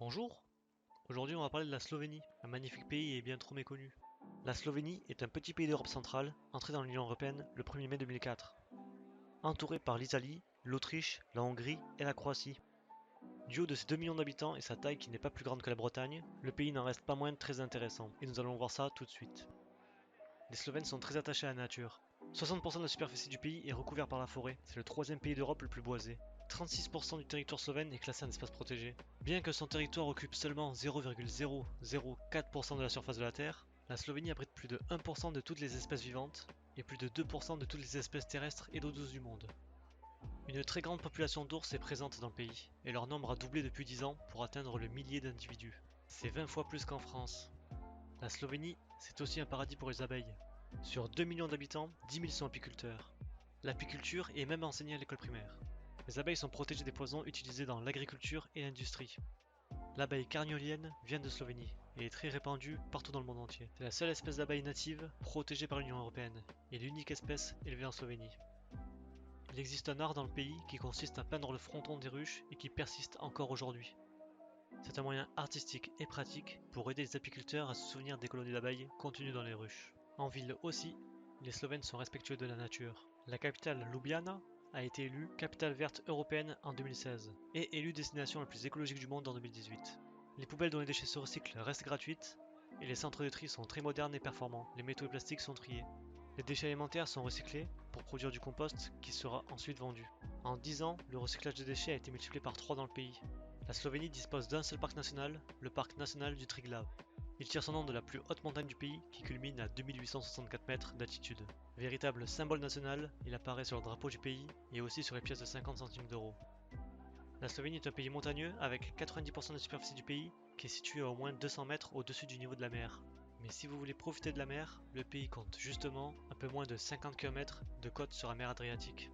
Bonjour, aujourd'hui on va parler de la Slovénie, un magnifique pays et bien trop méconnu. La Slovénie est un petit pays d'Europe centrale, entré dans l'Union Européenne le 1er mai 2004, entouré par l'Italie, l'Autriche, la Hongrie et la Croatie. Du haut de ses 2 millions d'habitants et sa taille qui n'est pas plus grande que la Bretagne, le pays n'en reste pas moins très intéressant, et nous allons voir ça tout de suite. Les Slovènes sont très attachés à la nature. 60% de la superficie du pays est recouverte par la forêt, c'est le troisième pays d'Europe le plus boisé. 36% du territoire slovène est classé en espace protégé. Bien que son territoire occupe seulement 0,004% de la surface de la Terre, la Slovénie abrite plus de 1% de toutes les espèces vivantes et plus de 2% de toutes les espèces terrestres et d'eau douce du monde. Une très grande population d'ours est présente dans le pays, et leur nombre a doublé depuis 10 ans pour atteindre le millier d'individus. C'est 20 fois plus qu'en France. La Slovénie, c'est aussi un paradis pour les abeilles. Sur 2 millions d'habitants, 10 000 sont apiculteurs. L'apiculture est même enseignée à l'école primaire. Les abeilles sont protégées des poisons utilisés dans l'agriculture et l'industrie. L'abeille carniolienne vient de Slovénie et est très répandue partout dans le monde entier. C'est la seule espèce d'abeille native protégée par l'Union Européenne et l'unique espèce élevée en Slovénie. Il existe un art dans le pays qui consiste à peindre le fronton des ruches et qui persiste encore aujourd'hui. C'est un moyen artistique et pratique pour aider les apiculteurs à se souvenir des colonies d'abeilles contenues dans les ruches. En ville aussi, les Slovènes sont respectueux de la nature. La capitale Ljubljana a été élue capitale verte européenne en 2016 et élue destination la plus écologique du monde en 2018. Les poubelles dont les déchets se recyclent restent gratuites et les centres de tri sont très modernes et performants. Les métaux et plastiques sont triés. Les déchets alimentaires sont recyclés pour produire du compost qui sera ensuite vendu. En 10 ans, le recyclage de déchets a été multiplié par 3 dans le pays. La Slovénie dispose d'un seul parc national, le parc national du Triglav. Il tire son nom de la plus haute montagne du pays qui culmine à 2864 mètres d'altitude. Véritable symbole national, il apparaît sur le drapeau du pays et aussi sur les pièces de 50 centimes d'euros. La Slovénie est un pays montagneux avec 90% de la superficie du pays qui est située à au moins 200 mètres au-dessus du niveau de la mer. Mais si vous voulez profiter de la mer, le pays compte justement un peu moins de 50 km de côte sur la mer Adriatique.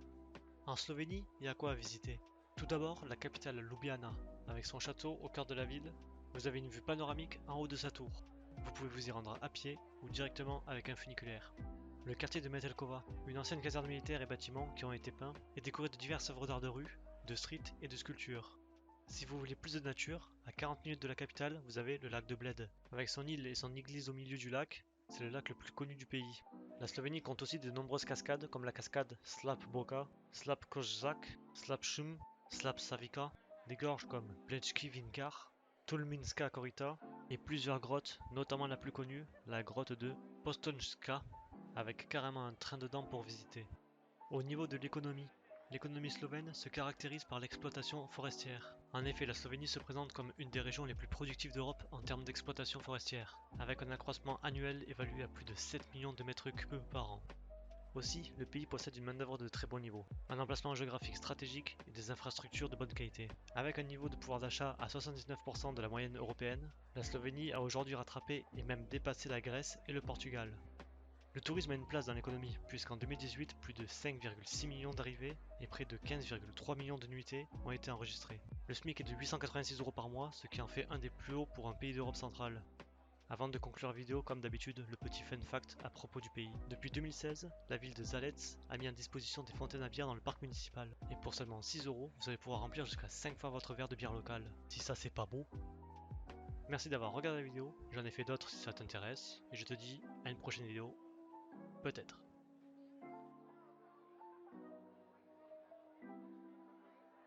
En Slovénie, il y a quoi à visiter? Tout d'abord, la capitale Ljubljana, avec son château au cœur de la ville. Vous avez une vue panoramique en haut de sa tour. Vous pouvez vous y rendre à pied ou directement avec un funiculaire. Le quartier de Metelkova, une ancienne caserne militaire et bâtiments qui ont été peints et décorés de diverses œuvres d'art de rue, de street et de sculptures. Si vous voulez plus de nature, à 40 minutes de la capitale, vous avez le lac de Bled. Avec son île et son église au milieu du lac, c'est le lac le plus connu du pays. La Slovénie compte aussi de nombreuses cascades comme la cascade Slap Boka, Slap Kozak, Slap Šum, Slap Savica, des gorges comme Blečki Vinkar, Tolminska Korita et plusieurs grottes, notamment la plus connue, la grotte de Postojnska, avec carrément un train dedans pour visiter. Au niveau de l'économie slovène se caractérise par l'exploitation forestière. En effet, la Slovénie se présente comme une des régions les plus productives d'Europe en termes d'exploitation forestière, avec un accroissement annuel évalué à plus de 7 millions de mètres cubes par an. Aussi, le pays possède une main-d'œuvre de très bon niveau, un emplacement géographique stratégique et des infrastructures de bonne qualité. Avec un niveau de pouvoir d'achat à 79% de la moyenne européenne, la Slovénie a aujourd'hui rattrapé et même dépassé la Grèce et le Portugal. Le tourisme a une place dans l'économie, puisqu'en 2018, plus de 5,6 millions d'arrivées et près de 15,3 millions de nuitées ont été enregistrées. Le SMIC est de 886 € par mois, ce qui en fait un des plus hauts pour un pays d'Europe centrale. Avant de conclure la vidéo, comme d'habitude, le petit fun fact à propos du pays. Depuis 2016, la ville de Zalets a mis à disposition des fontaines à bière dans le parc municipal. Et pour seulement 6 €, vous allez pouvoir remplir jusqu'à 5 fois votre verre de bière locale. Si ça c'est pas beau. Merci d'avoir regardé la vidéo, j'en ai fait d'autres si ça t'intéresse, et je te dis à une prochaine vidéo, peut-être.